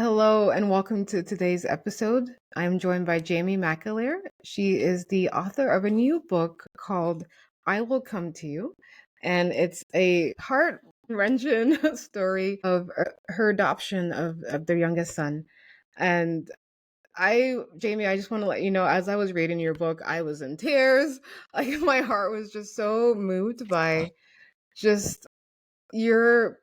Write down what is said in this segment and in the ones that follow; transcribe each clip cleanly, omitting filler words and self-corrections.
Hello and welcome to today's episode. I'm joined by Jamie McAleer. She is the author of a new book called I Will Come to You, and it's a heart-wrenching story of her adoption of their youngest son. And Jamie, I just want to let you know, as I was reading your book, I was in tears. Like my heart was just so moved by just your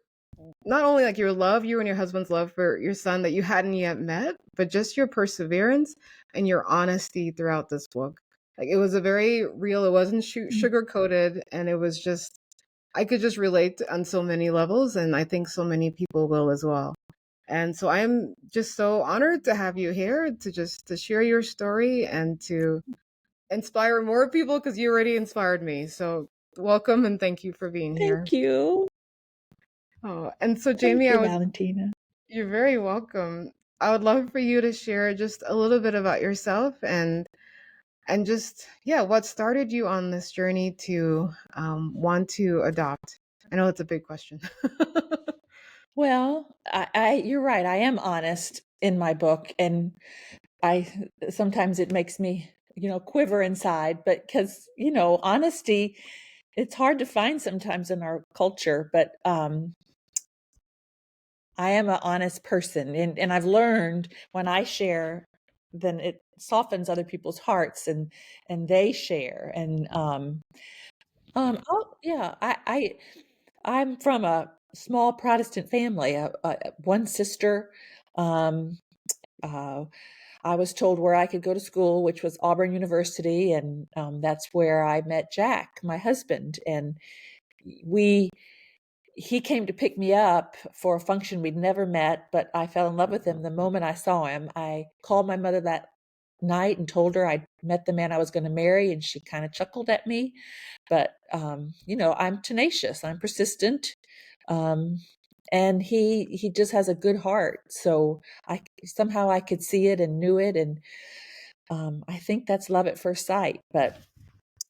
not only like your love, you and your husband's love for your son that you hadn't yet met, but just your perseverance and your honesty throughout this book. Like it was a very real, it wasn't sugar coated, and it was just, I could just relate on so many levels, and I think so many people will as well. And so I'm just so honored to have you here to share your story and to inspire more people because you already inspired me. So welcome and thank you for being here. Thank you. Oh, and so Thank Jamie, you, Valentina. you're very welcome. I would love for you to share just a little bit about yourself and just yeah, what started you on this journey to want to adopt. I know it's a big question. Well, you're right. I am honest in my book, and I sometimes it makes me, quiver inside, but because, honesty, it's hard to find sometimes in our culture, but I am an honest person, and I've learned when I share, then it softens other people's hearts, and they share, and oh yeah, I'm from a small Protestant family. One sister. Um, uh, I was told where I could go to school, which was Auburn University, and that's where I met Jack, my husband, and we he came to pick me up for a function we'd never met, but I fell in love with him the moment I saw him. I called my mother that night and told her I'd met the man I was going to marry, and she kind of chuckled at me. But I'm tenacious, I'm persistent, um, and he just has a good heart. So I could see it and knew it, and I think that's love at first sight. But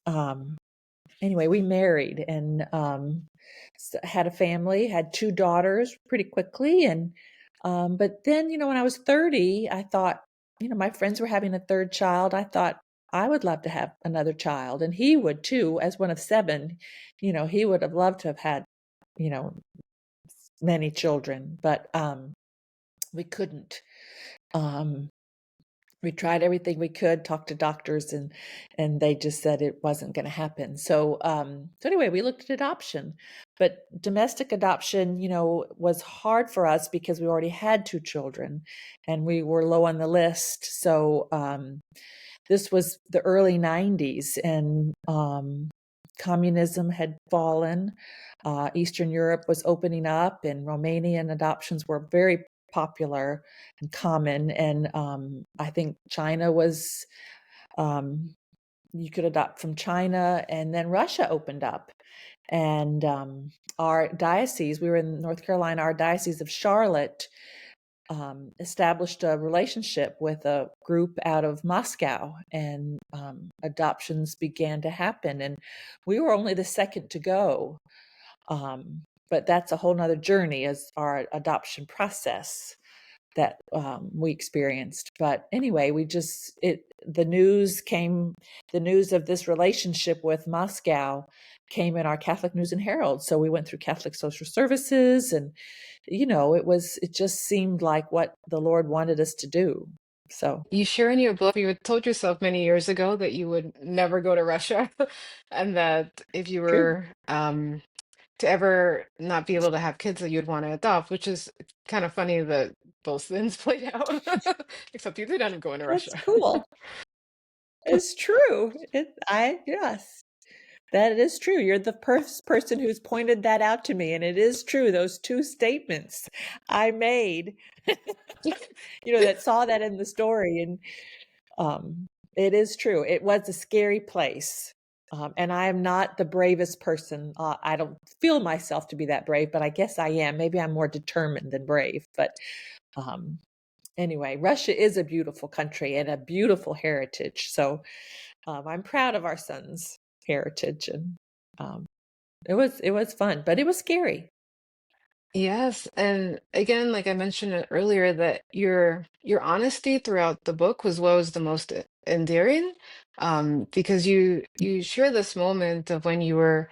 um, anyway, we married and had a family, had two daughters pretty quickly. And but then, when I was 30, I thought, my friends were having a third child. I thought I would love to have another child, and he would too, as one of seven. He would have loved to have had, you know, many children, but we couldn't. Um, we tried everything we could, talked to doctors, and they just said it wasn't going to happen. So anyway, we looked at adoption, but domestic adoption, was hard for us because we already had two children, and we were low on the list. So this was the early '90s, and communism had fallen. Eastern Europe was opening up, and Romanian adoptions were very popular and common. And I think China was, you could adopt from China, and then Russia opened up. And our diocese, we were in North Carolina, our diocese of Charlotte established a relationship with a group out of Moscow, and adoptions began to happen. And we were only the second to go. But that's a whole nother journey as our adoption process that we experienced. But anyway, the news of this relationship with Moscow came in our Catholic News and Herald. So we went through Catholic Social Services, and it just seemed like what the Lord wanted us to do. So You share in your book, you had told yourself many years ago that you would never go to Russia and that if you true. were to ever not be able to have kids that you'd want to adopt, which is kind of funny that both things played out. Except you did end up going to That's Russia. cool. It's true. Yes. That is true. You're the first person who's pointed that out to me, and it is true. Those two statements I made, that saw that in the story, and it is true. It was a scary place, and I am not the bravest person. I don't feel myself to be that brave, but I guess I am. Maybe I'm more determined than brave. But um, anyway, Russia is a beautiful country and a beautiful heritage. So I'm proud of our son's heritage, and um, it was fun, but it was scary. Yes, and again, like I mentioned it earlier, that your honesty throughout the book was what was the most endearing, because you share this moment of when you were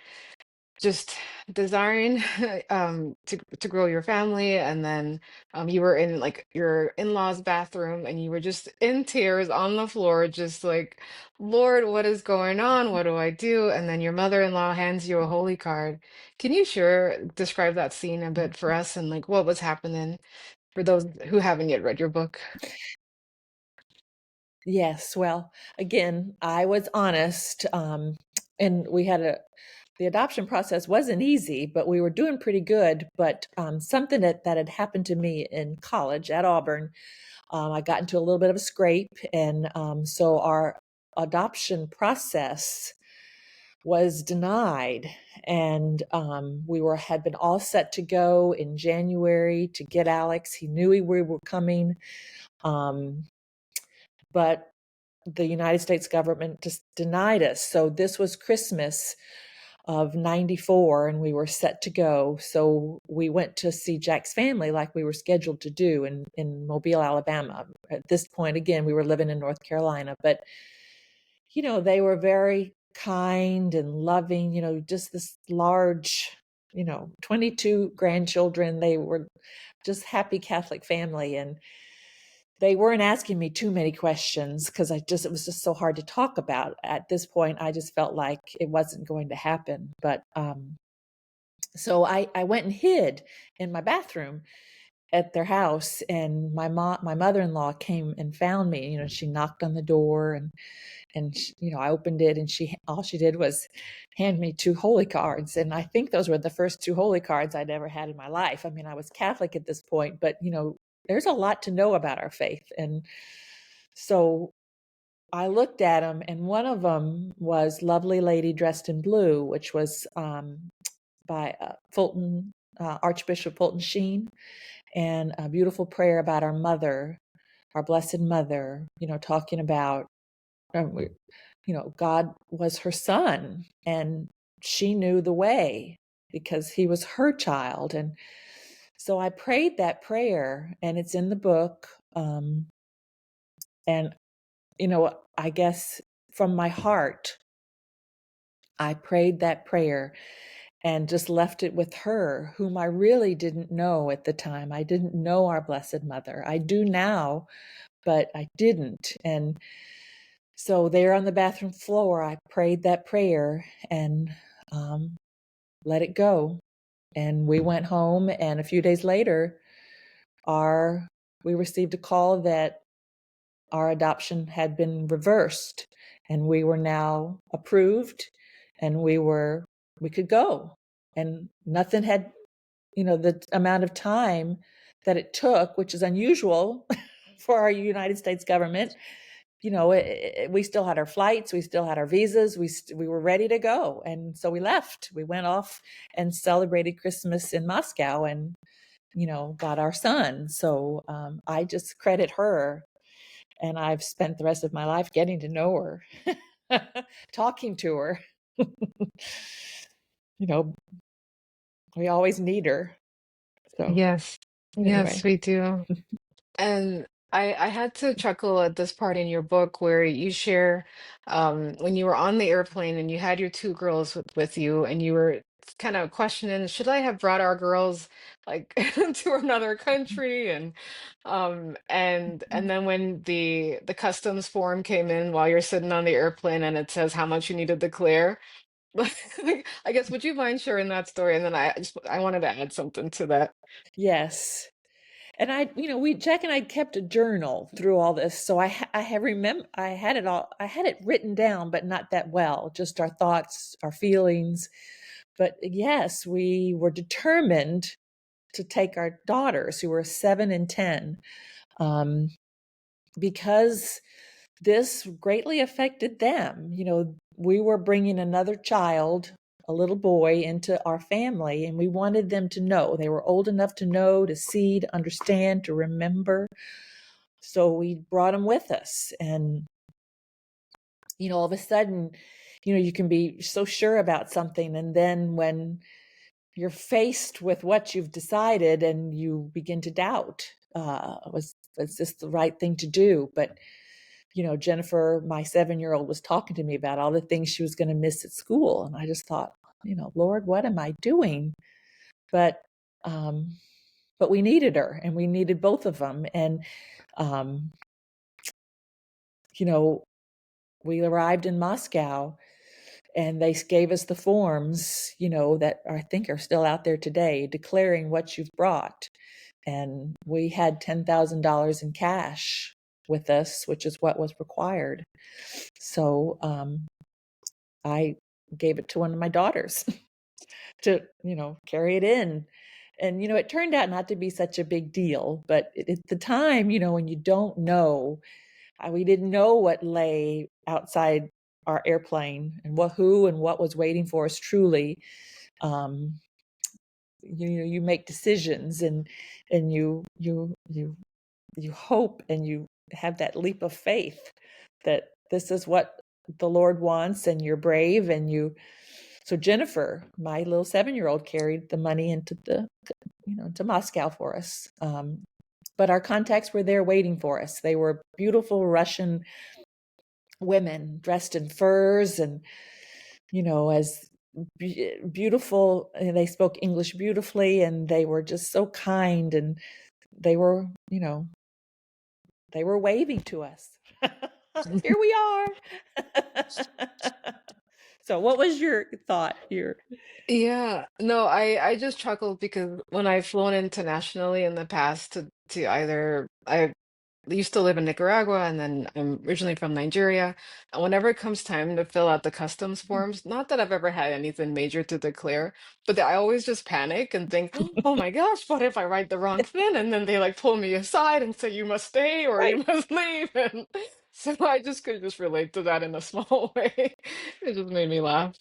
just desiring to grow your family, and then you were in like your in-laws bathroom and you were just in tears on the floor, just like, Lord, what is going on, what do I do? And then your mother-in-law hands you a holy card. Can you describe that scene a bit for us, and like what was happening for those who haven't yet read your book? Yes, well, again, I was honest, and the adoption process wasn't easy, but we were doing pretty good. But something that had happened to me in college at Auburn, I got into a little bit of a scrape, and so our adoption process was denied. And we had been all set to go in January to get Alex. He knew we were coming, um, but the United States government just denied us. So this was Christmas of 94, and we were set to go. So we went to see Jack's family like we were scheduled to do in Mobile, Alabama. At this point, again, we were living in North Carolina, but they were very kind and loving, just this large, 22 grandchildren. They were just happy Catholic family. And they weren't asking me too many questions because it was just so hard to talk about. At this point, I just felt like it wasn't going to happen. But so I went and hid in my bathroom at their house, and my mother-in-law came and found me. She knocked on the door, and she, I opened it, and all she did was hand me two holy cards. And I think those were the first two holy cards I'd ever had in my life. I mean, I was Catholic at this point, but there's a lot to know about our faith. And so I looked at them, and one of them was Lovely Lady Dressed in Blue, which was by Fulton, Archbishop Fulton Sheen, and a beautiful prayer about our mother, our Blessed Mother, talking about, um, God was her son, and she knew the way because he was her child. And so I prayed that prayer, and it's in the book. And, I guess from my heart, I prayed that prayer and just left it with her, whom I really didn't know at the time. I didn't know our Blessed Mother. I do now, but I didn't. And so there on the bathroom floor, I prayed that prayer and let it go. And we went home, and a few days later, we received a call that our adoption had been reversed, and we were now approved, and we could go. And nothing had, the amount of time that it took, which is unusual for our United States government. We still had our flights, we still had our visas, we were ready to go. And so we left. We went off and celebrated Christmas in Moscow, and got our son. So I just credit her, and I've spent the rest of my life getting to know her, talking to her. you know we always need her. So Yes, yes, anyway. we do. And I had to chuckle at this part in your book where you share when you were on the airplane and you had your two girls with you, and you were kind of questioning, should I have brought our girls like to another country? And then when the customs form came in while you're sitting on the airplane and it says how much you need to declare, like, I guess, would you mind sharing that story? And then I wanted to add something to that. Yes. And Jack and I kept a journal through all this. So I have I had it all, I had it written down, but not that well, just our thoughts, our feelings. But yes, we were determined to take our daughters, who were 7 and 10, um, because this greatly affected them. We were bringing another child, a little boy, into our family, and we wanted them to know. They were old enough to know, to see, to understand, to remember. So we brought them with us. And, all of a sudden, you can be so sure about something. And then when you're faced with what you've decided and you begin to doubt, was this the right thing to do? But, Jennifer, my 7-year-old, was talking to me about all the things she was going to miss at school. And I just thought, Lord, what am I doing? But, we needed her, and we needed both of them. And, we arrived in Moscow, and they gave us the forms, that I think are still out there today, declaring what you've brought. And we had $10,000 in cash with us, which is what was required. So I gave it to one of my daughters to, carry it in. And, it turned out not to be such a big deal. But at the time, when you don't know, we didn't know what lay outside our airplane and who and what was waiting for us truly. You make decisions, and you hope, and you have that leap of faith that this is what the Lord wants, and you're brave. So Jennifer, my little 7-year-old, carried the money into to Moscow for us. But our contacts were there waiting for us. They were beautiful Russian women dressed in furs, and as beautiful. They spoke English beautifully, and they were just so kind, and they were waving to us. Here we are. So what was your thought here? Yeah, no, I just chuckled because when I've flown internationally in the past to either I used to live in Nicaragua, and then I'm originally from Nigeria. And whenever it comes time to fill out the customs forms, not that I've ever had anything major to declare, but I always just panic and think, oh my gosh, what if I write the wrong thing? And then they like pull me aside and say you must stay or Right. you must leave. And so I just could just relate to that in a small way. It just made me laugh.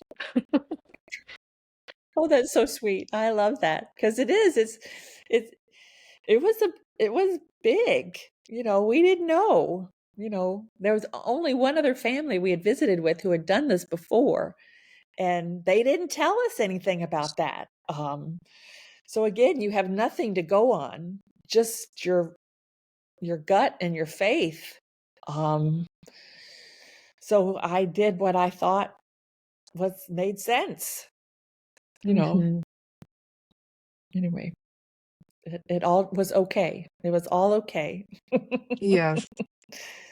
Oh, that's so sweet. I love that, because it's it was big. We didn't know. There was only one other family we had visited with who had done this before, and they didn't tell us anything about that. So again, you have nothing to go on, just your gut and your faith. Um, so I did what I thought made sense. Hmm. Anyway, it all was okay. It was all okay. Yes.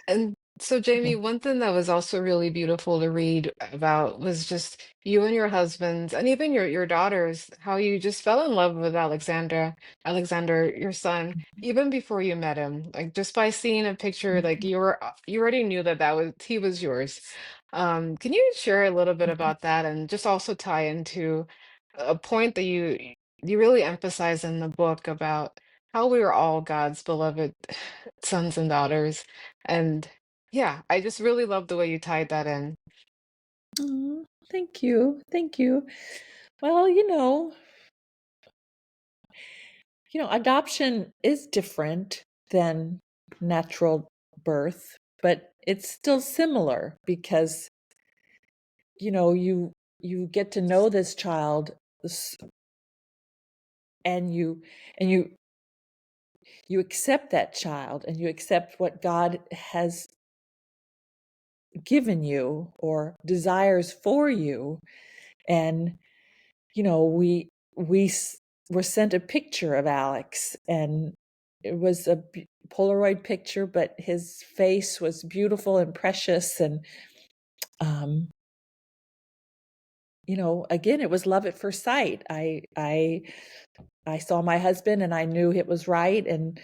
And so, Jamie, one thing that was also really beautiful to read about was just you and your husbands, and even your daughters, how you just fell in love with Alexander, your son, even before you met him. Like just by seeing a picture, like you already knew that he was yours. Can you share a little bit about that, and just also tie into a point that you really emphasize in the book about how we are all God's beloved sons and daughters. And yeah, I just really love the way you tied that in. Aw, thank you. Thank you. Well, adoption is different than natural birth, but it's still similar because, you get to know this child, s- and you accept that child, and you accept what God has given you or desires for you. And we were sent a picture of Alex, and it was a Polaroid picture, but his face was beautiful and precious. And um again, it was love at first sight. I saw my husband, and I knew it was right. And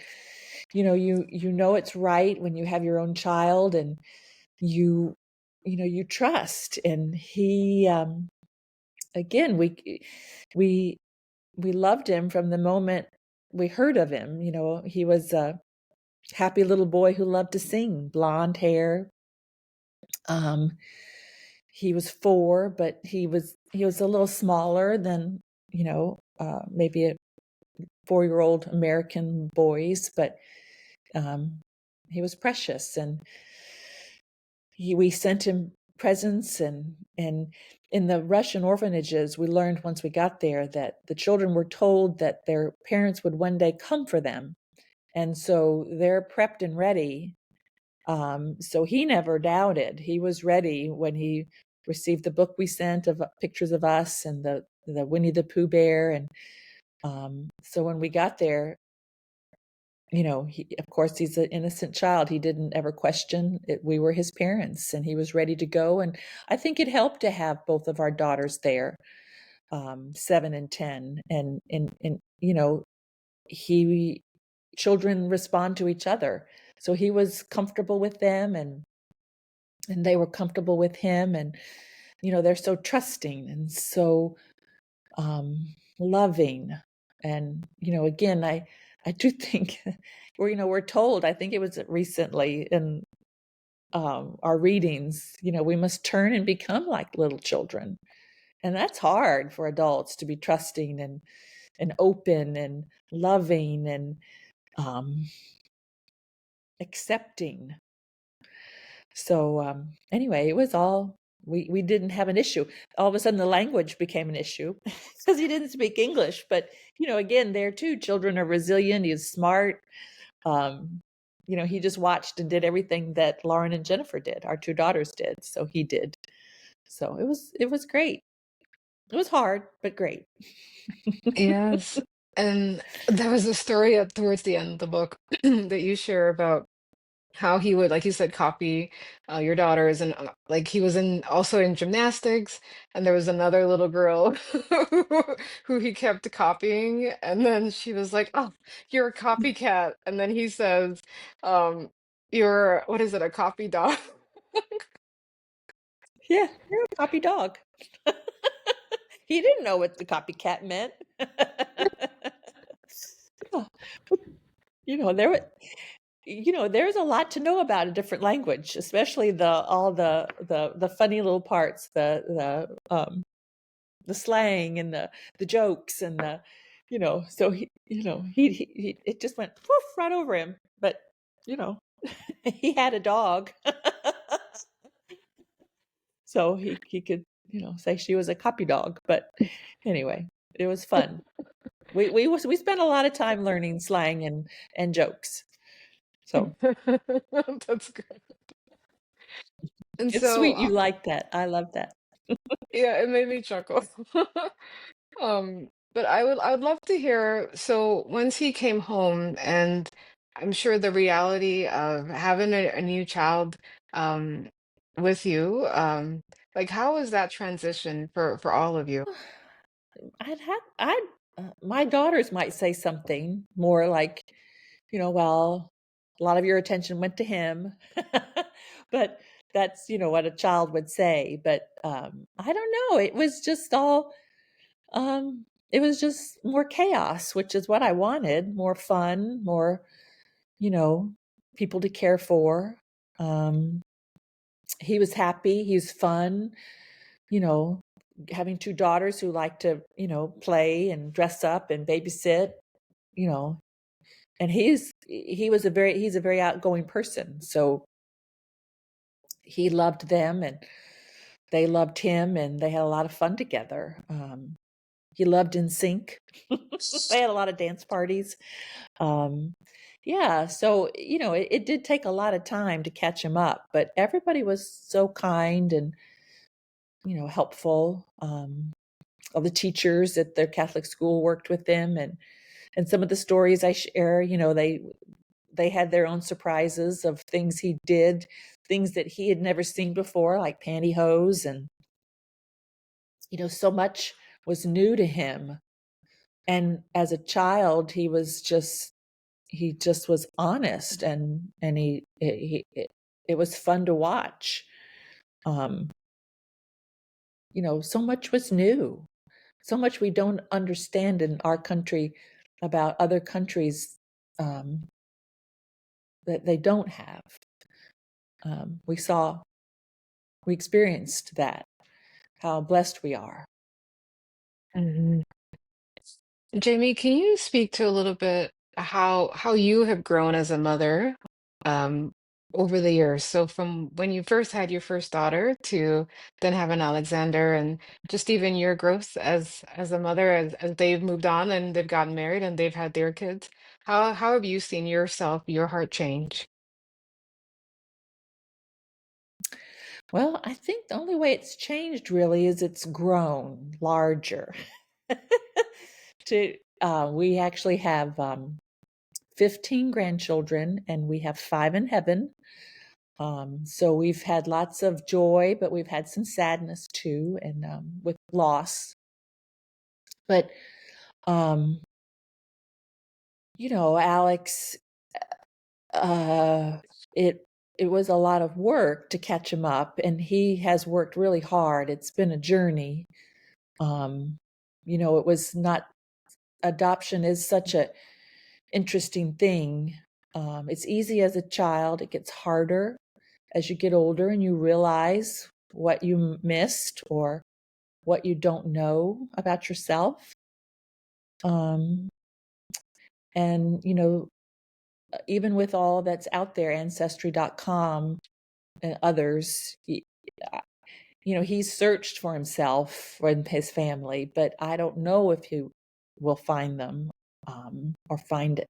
you know it's right when you have your own child, and you trust. And he again, we we loved him from the moment we heard of him. He was a happy little boy who loved to sing, blonde hair. Um, he was 4, but he was a little smaller than, maybe a 4-year-old American boys, but um, he was precious. And we sent him presence. And in the Russian orphanages, we learned once we got there that the children were told that their parents would one day come for them. And so they're prepped and ready. So he never doubted. He was ready when he received the book we sent of pictures of us and the Winnie the Pooh bear. And so when we got there, of course, he's an innocent child. He didn't ever question it. We were his parents, and he was ready to go. And I think it helped to have both of our daughters there, 7 and 10. And he children respond to each other. So he was comfortable with them, and they were comfortable with him. And they're so trusting and so loving. And again, I do think we're told, I think it was recently in our readings, we must turn and become like little children. And that's hard for adults, to be trusting and open and loving and accepting. So anyway, it was all, we didn't have an issue. All of a sudden the language became an issue because he didn't speak English. But again, there too, children are resilient. He's smart. He just watched and did everything that Lauren and Jennifer did, our two daughters did. So he did. So it was great. It was hard, but great. Yes. And there was a story towards the end of the book that you share about how he would, like you said, copy your daughters, and like he was in also in gymnastics, and there was another little girl who he kept copying, and then she was like, "Oh, you're a copycat," and then he says, um, "You're what is it, a copy dog?" Yeah, you're a copy dog. He didn't know what the copycat meant. Yeah. There was, there's a lot to know about a different language, especially all the funny little parts, the slang and the jokes and so he it just went poof right over him. But you know, he had a dog, so he could say she was a copy dog. But anyway, it was fun. We spent a lot of time learning slang and jokes. So That's good. And it's so, sweet you like that. I love that. yeah, it made me chuckle. But I would love to hear, so once he came home, and I'm sure the reality of having a new child um with you, like how was that transition for all of you? I'd my daughters might say something more like, well, a lot of your attention went to him. But that's, what a child would say. But I don't know. It was just more chaos, which is what I wanted. More fun, more, you know, people to care for. Um, he was happy, he was fun, you know, having two daughters who like to, play and dress up and babysit, you know, and he's a very outgoing person. So he loved them and they loved him, and they had a lot of fun together. He loved in sync. They had a lot of dance parties. Um, yeah, so it did take a lot of time to catch him up, but everybody was so kind and helpful. All the teachers at their Catholic school worked with them, and some of the stories I share, they had their own surprises of things he did, things that he had never seen before, like pantyhose, and so much was new to him. And as a child, he just was honest, and it was fun to watch. Um, so much was new, so much we don't understand in our country about other countries, um, that they don't have. We experienced that, how blessed we are. Mhm. Jamie, can you speak to a little bit how you have grown as a mother? over the years? So from when you first had your first daughter to then having Alexander, and just even your growth as a mother, as they've moved on and they've gotten married and they've had their kids, how have you seen yourself, your heart change? Well, I think the only way it's changed really is it's grown larger. We actually have 15 grandchildren, and we have 5 in heaven. So we've had lots of joy, but we've had some sadness too, and with loss. But um, Alex, uh, it it was a lot of work to catch him up, and he has worked really hard. It's been a journey. Um, it was not adoption is such a interesting thing. It's easy as a child. It gets harder as you get older and you realize what you missed or what you don't know about yourself. Um, and, even with all that's out there, ancestry.com and others, he's searched for himself and his family, but I don't know if he will find them or find it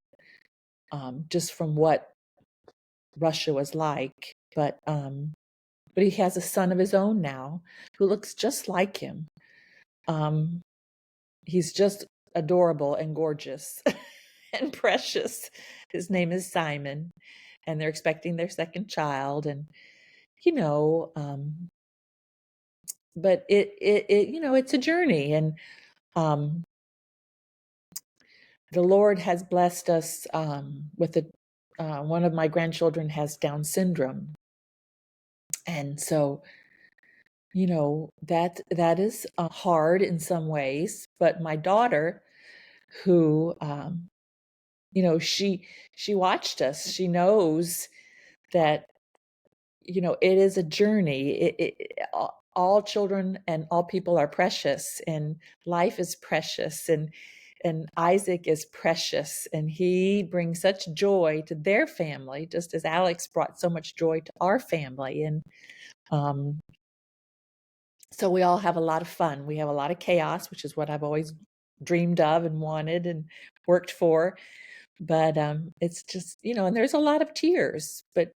just from what Russia was like. But he has a son of his own now who looks just like him. Um, he's just adorable and gorgeous and precious. His name is Simon, and they're expecting their second child. And you know, um, but it's a journey, and um, the Lord has blessed us with a. One of my grandchildren has Down syndrome, and so that is hard in some ways. But my daughter, who she watched us, she knows that it is a journey. All children and all people are precious, and life is precious, and Isaac is precious, and he brings such joy to their family, just as Alex brought so much joy to our family. And um, so we all have a lot of fun. We have a lot of chaos, which is what I've always dreamed of and wanted and worked for. But it's just, and there's a lot of tears, but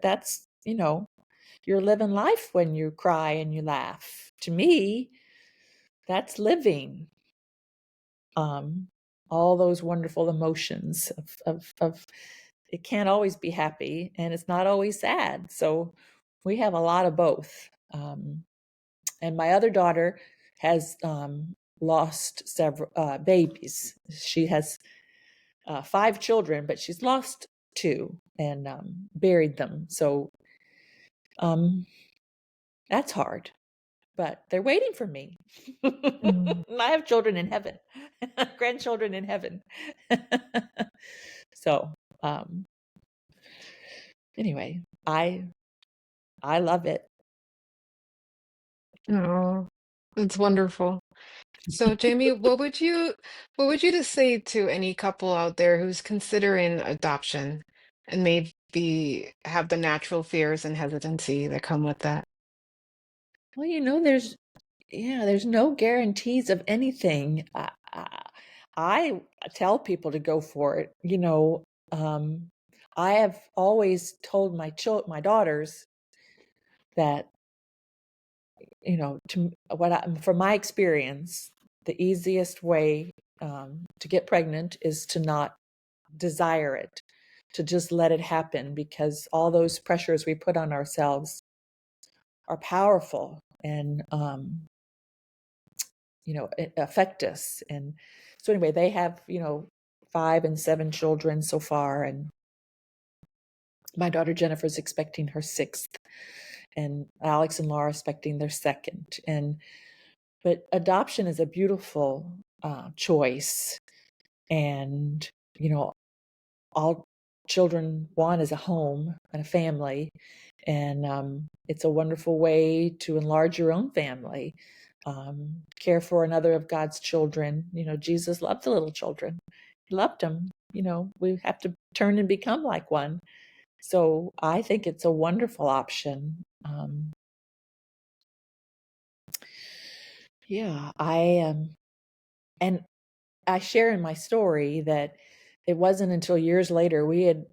that's, you're living life when you cry and you laugh. To me, that's living. All those wonderful emotions of it can't always be happy and it's not always sad. So we have a lot of both. And my other daughter has lost several babies. She has 5 children, but she's lost 2 and buried them. So that's hard, but they're waiting for me. Mm. I have children in heaven, grandchildren in heaven. So anyway, I love it. Oh, it's wonderful. So, Jamie, what would you just say to any couple out there who's considering adoption and maybe have the natural fears and hesitancy that come with that? Well, there's no guarantees of anything. I tell people to go for it. I have always told my daughters that, from my experience, the easiest way to get pregnant is to not desire it, to just let it happen, because all those pressures we put on ourselves are powerful and affect us. And so anyway, they have 5 and 7 children so far, and my daughter Jennifer's expecting her 6th, and Alex and Laura expecting their 2nd. But adoption is a beautiful choice, and all children want is a home and a family, and it's a wonderful way to enlarge your own family, care for another of God's children. Jesus loved the little children. He loved them. We have to turn and become like one. So I think it's a wonderful option. Yeah, and I share in my story that it wasn't until years later we had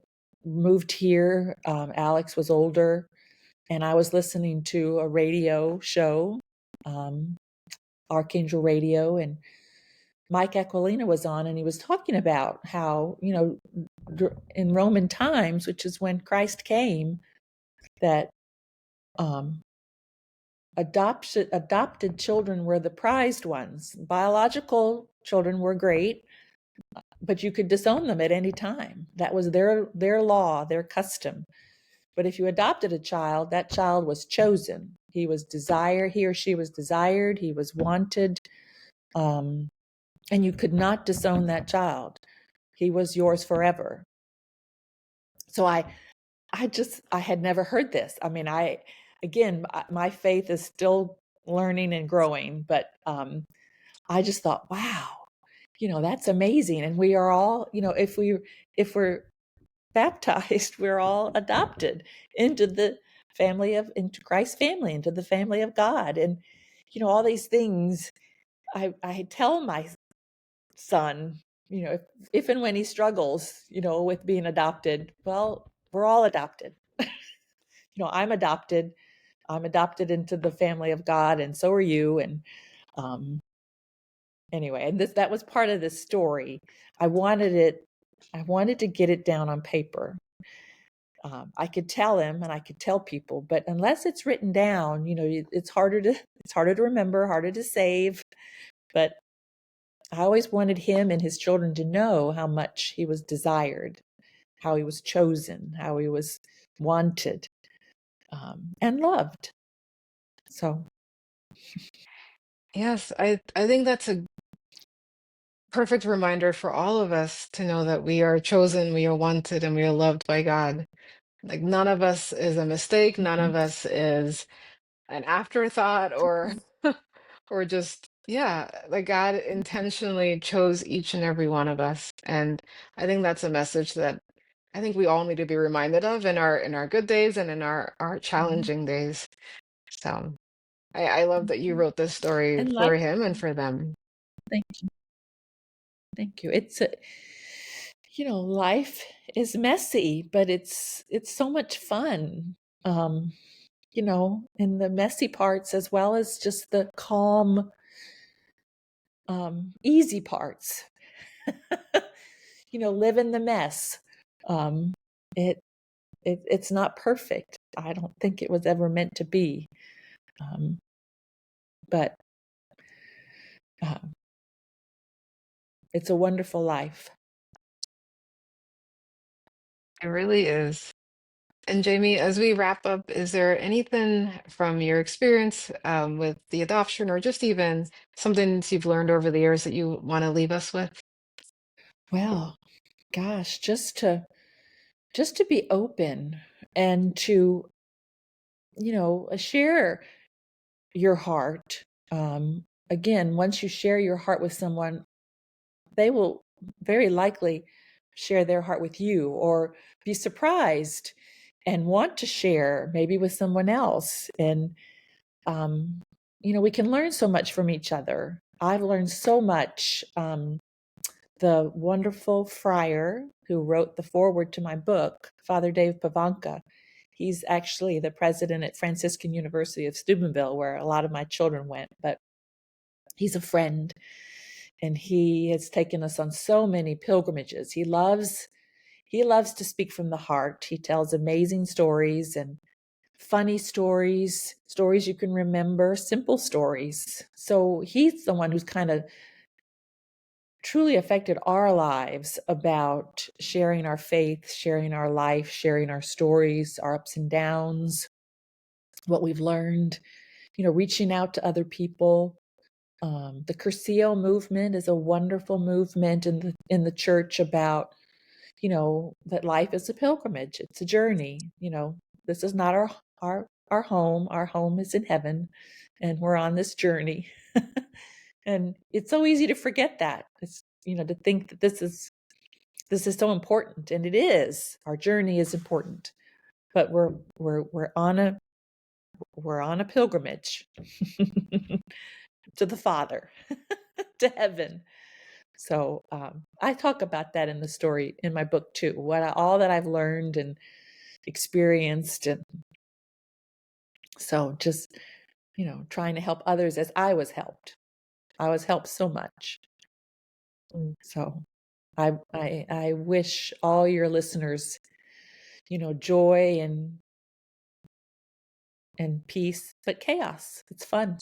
moved here. Alex was older, and I was listening to a radio show, um, Archangel Radio, and Mike Aquilina was on, and he was talking about how, in Roman times, which is when Christ came, that um, adopted children were the prized ones. Biological children were great, but you could disown them at any time. That was their law, their custom. But if you adopted a child, that child was chosen. He or she was desired, he was wanted, and you could not disown that child. He was yours forever. So I had never heard this. I mean, my faith is still learning and growing, but I just thought, wow, that's amazing. And we are all, if we're baptized, we're all adopted into into Christ's family, into the family of God. And, all these things I tell my son, if and when he struggles, with being adopted, well, we're all adopted. I'm adopted. I'm adopted into the family of God, and so are you. And anyway, and that was part of the story. I wanted to get it down on paper. I could tell him and I could tell people, but unless it's written down, it's harder to remember, harder to save. But I always wanted him and his children to know how much he was desired, how he was chosen, how he was wanted, and loved. So, Yes, I think that's a perfect reminder for all of us to know that we are chosen, we are wanted, and we are loved by God. Like none of us is a mistake, none mhm. of us is an afterthought or just yeah, like God intentionally chose each and every one of us. And I think that's a message that I think we all need to be reminded of in our good days and in our Mhm. challenging days. So I love that you wrote this story And for life, him and for them. thank thank you. Life is messy, but it's so much fun. Um, in the messy parts as well as just the calm, easy parts. Live in the mess. Um, it, it's not perfect. I don't think it was ever meant to be. Um, but um, it's a wonderful life. It really is. And Jamie, as we wrap up, is there anything from your experience with the adoption or just even something you've learned over the years that you want to leave us with? Well, gosh, just to be open and to share your heart. Again, once you share your heart with someone, they will very likely share their heart with you or be surprised and want to share maybe with someone else. And we can learn so much from each other. I've learned so much. The wonderful friar who wrote the foreword to my book, Father Dave Pavanka, he's actually the president at Franciscan University of Steubenville, where a lot of my children went, but he's a friend and he has taken us on so many pilgrimages. He loves to speak from the heart. He tells amazing stories and funny stories you can remember, simple stories. So he's the one who's kind of truly affected our lives about sharing our faith, sharing our life, sharing our stories, our ups and downs, what we've learned, reaching out to other people. The Curcio movement is a wonderful movement in the church about, that life is a pilgrimage. It's a journey. This is not our home. Our home is in heaven, and we're on this journey. And it's so easy to forget that. It's, to think that this is this is so important, and it is. Our journey is important, but we're on a pilgrimage to the Father, to heaven. So I talk about that in the story in my book too. All that I've learned and experienced, and so just trying to help others as I was helped. I was helped so much. So I wish all your listeners, joy and peace, but chaos. It's fun.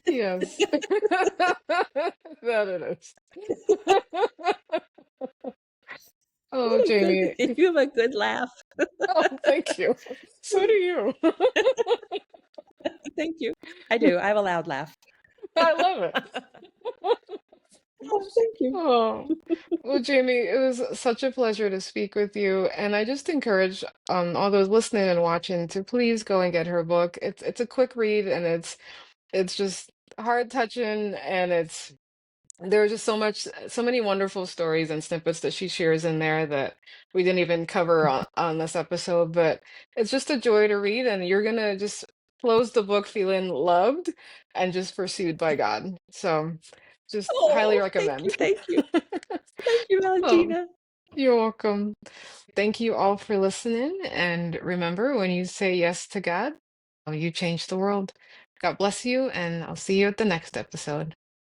Yes. That it is. Oh, Jamie. You have a good laugh. Oh, thank you. So do you. Thank you. I do. I have a loud laugh. I love it. Oh, thank you. Oh, well, Jamie, it was such a pleasure to speak with you, and I just encourage all those listening and watching to please go and get her book. It's a quick read, and it's just heart touching, and there's just so many wonderful stories and snippets that she shares in there that we didn't even cover on this episode, but it's just a joy to read, and you're gonna just close the book feeling loved and just pursued by God. So just highly Oh, thank you. recommend. Thank you. Thank you, Oh, Valentina. you're welcome. Thank you all for listening. And remember, when you say yes to God, you change the world. God bless you, and I'll see you at the next episode.